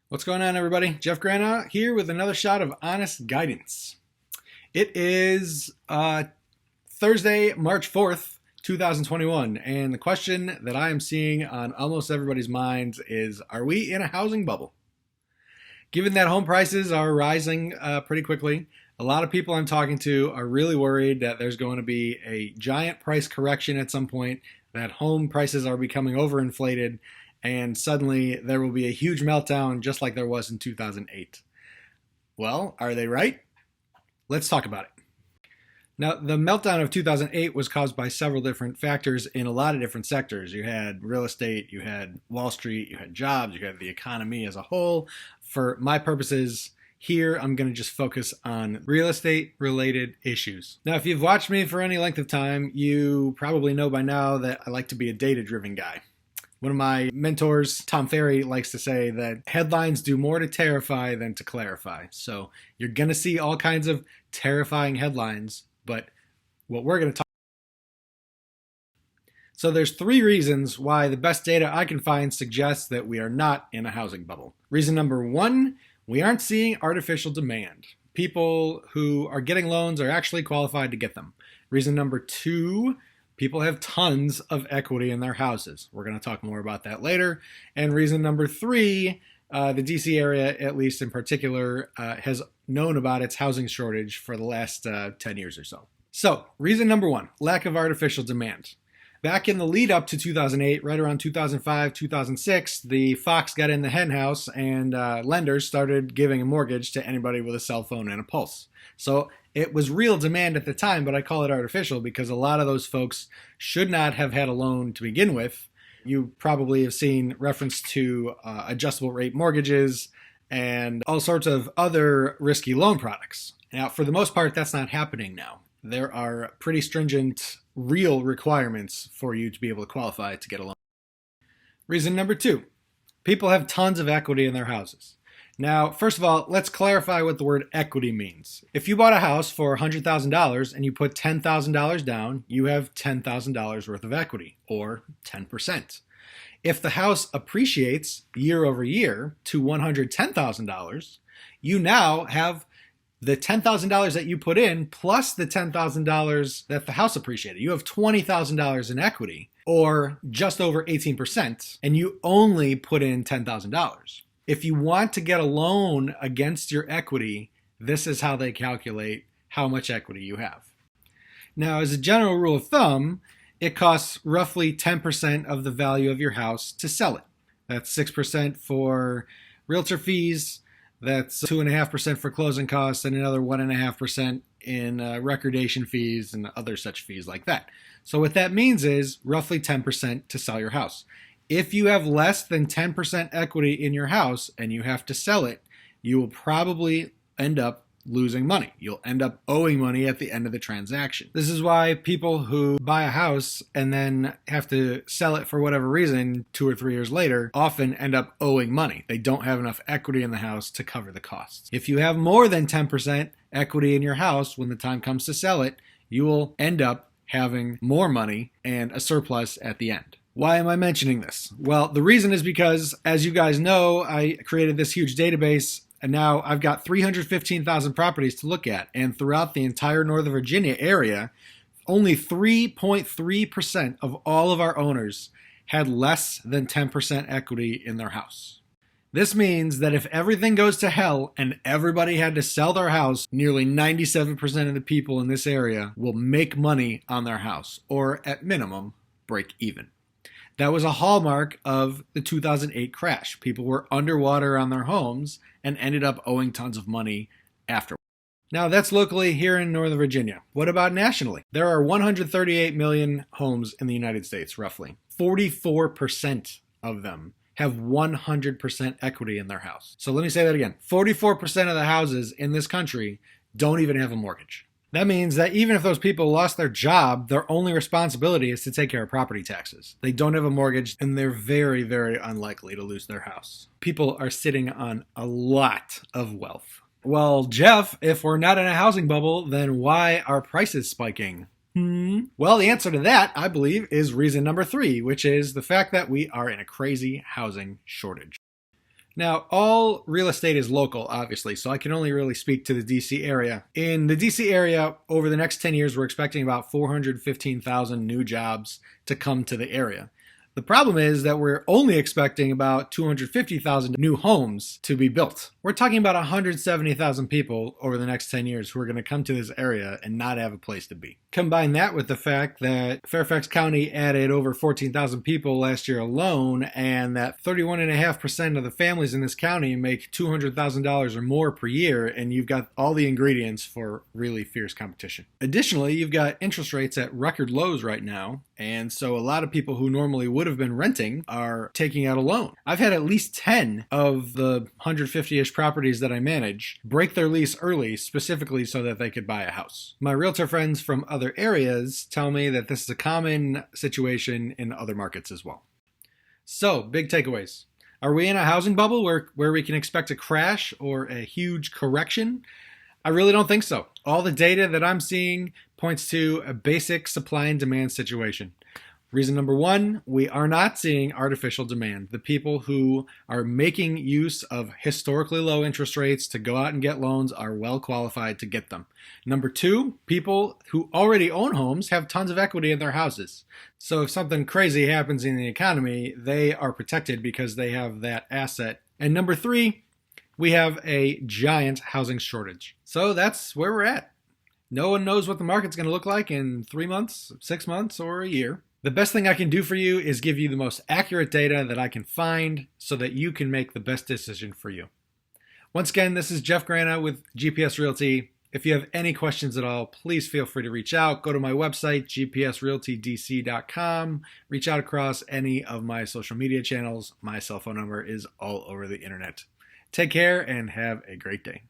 What's going on, everybody? Jeff Grana here with another shot of honest guidance. It is Thursday, March 4th, 2021, and the question that I am seeing on almost everybody's minds is, are we in a housing bubble? Given that home prices are rising pretty quickly, a lot of people I'm talking to are really worried that there's going to be a giant price correction at some point, that home prices are becoming overinflated, and suddenly there will be a huge meltdown just like there was in 2008. Well, are they right? Let's talk about it. Now, the meltdown of 2008 was caused by several different factors in a lot of different sectors. You had real estate, you had Wall Street, you had jobs, you had the economy as a whole. For my purposes here, I'm going to just focus on real estate related issues. Now, if you've watched me for any length of time, you probably know by now that I like to be a data-driven guy. One of my mentors, Tom Ferry, likes to say that headlines do more to terrify than to clarify. So you're going to see all kinds of terrifying headlines, but what we're going to talk. So there's three reasons why the best data I can find suggests that we are not in a housing bubble. Reason number one, we aren't seeing artificial demand. People who are getting loans are actually qualified to get them. Reason number two, people have tons of equity in their houses. We're going to talk more about that later. And reason number three, the DC area, at least in particular, has known about its housing shortage for the last 10 years or so. So, reason number one, lack of artificial demand. Back in the lead up to 2008, right around 2005, 2006, the fox got in the hen house and lenders started giving a mortgage to anybody with a cell phone and a pulse. So it was real demand at the time, but I call it artificial because a lot of those folks should not have had a loan to begin with. You probably have seen reference to adjustable rate mortgages and all sorts of other risky loan products. Now, for the most part, that's not happening now. There are pretty stringent real requirements for you to be able to qualify to get a loan. Reason number two, people have tons of equity in their houses. Now, first of all, let's clarify what the word equity means. If you bought a house for $100,000 and you put $10,000 down, you have $10,000 worth of equity, or 10%. If the house appreciates year over year to $110,000, you now have the $10,000 that you put in plus the $10,000 that the house appreciated. You have $20,000 in equity, or just over 18%, and you only put in $10,000. If you want to get a loan against your equity, this is how they calculate how much equity you have. Now, as a general rule of thumb, it costs roughly 10% of the value of your house to sell it. That's 6% for realtor fees, that's 2.5% for closing costs, and another 1.5% in recordation fees and other such fees like that. So what that means is roughly 10% to sell your house. If you have less than 10% equity in your house and you have to sell it, you will probably end up losing money. You'll end up owing money at the end of the transaction. This is why people who buy a house and then have to sell it for whatever reason 2 or 3 years later often end up owing money. They don't have enough equity in the house to cover the costs. If you have more than 10% equity in your house when the time comes to sell it, you will end up having more money and a surplus at the end. Why am I mentioning this? Well, the reason is because, as you guys know, I created this huge database, and now I've got 315,000 properties to look at. And throughout the entire Northern Virginia area, only 3.3% of all of our owners had less than 10% equity in their house. This means that if everything goes to hell and everybody had to sell their house, nearly 97% of the people in this area will make money on their house, or at minimum, break even. That was a hallmark of the 2008 crash. People were underwater on their homes and ended up owing tons of money after. Now, that's locally here in Northern Virginia. What about nationally? There are 138 million homes in the United States, roughly. 44% of them have 100% equity in their house. So let me say that again. 44% of the houses in this country don't even have a mortgage. That means that even if those people lost their job, their only responsibility is to take care of property taxes. They don't have a mortgage, and they're very, very unlikely to lose their house. People are sitting on a lot of wealth. Well, Jeff, if we're not in a housing bubble, then why are prices spiking? Well, the answer to that, I believe, is reason number 3, which is the fact that we are in a crazy housing shortage. Now, all real estate is local, obviously, so I can only really speak to the DC area. In the DC area, over the next 10 years, we're expecting about 415,000 new jobs to come to the area. The problem is that we're only expecting about 250,000 new homes to be built. We're talking about 170,000 people over the next 10 years who are going to come to this area and not have a place to be. Combine that with the fact that Fairfax County added over 14,000 people last year alone, and that 31.5% of the families in this county make $200,000 or more per year, and you've got all the ingredients for really fierce competition. Additionally, you've got interest rates at record lows right now, and so a lot of people who normally would have been renting are taking out a loan. I've had at least 10 of the 150-ish properties that I manage break their lease early, specifically so that they could buy a house. My realtor friends from other areas tell me that this is a common situation in other markets as well. So, big takeaways. Are we in a housing bubble where we can expect a crash or a huge correction? I really don't think so. All the data that I'm seeing points to a basic supply and demand situation. Reason number one, we are not seeing artificial demand. The people who are making use of historically low interest rates to go out and get loans are well qualified to get them. Number two, people who already own homes have tons of equity in their houses. So if something crazy happens in the economy, they are protected because they have that asset. And number three, we have a giant housing shortage. So that's where we're at. No one knows what the market's going to look like in 3 months, 6 months, or a year. The best thing I can do for you is give you the most accurate data that I can find so that you can make the best decision for you. Once again, this is Jeff Grana with GPS Realty. If you have any questions at all, please feel free to reach out. Go to my website, gpsrealtydc.com. Reach out across any of my social media channels. My cell phone number is all over the internet. Take care and have a great day.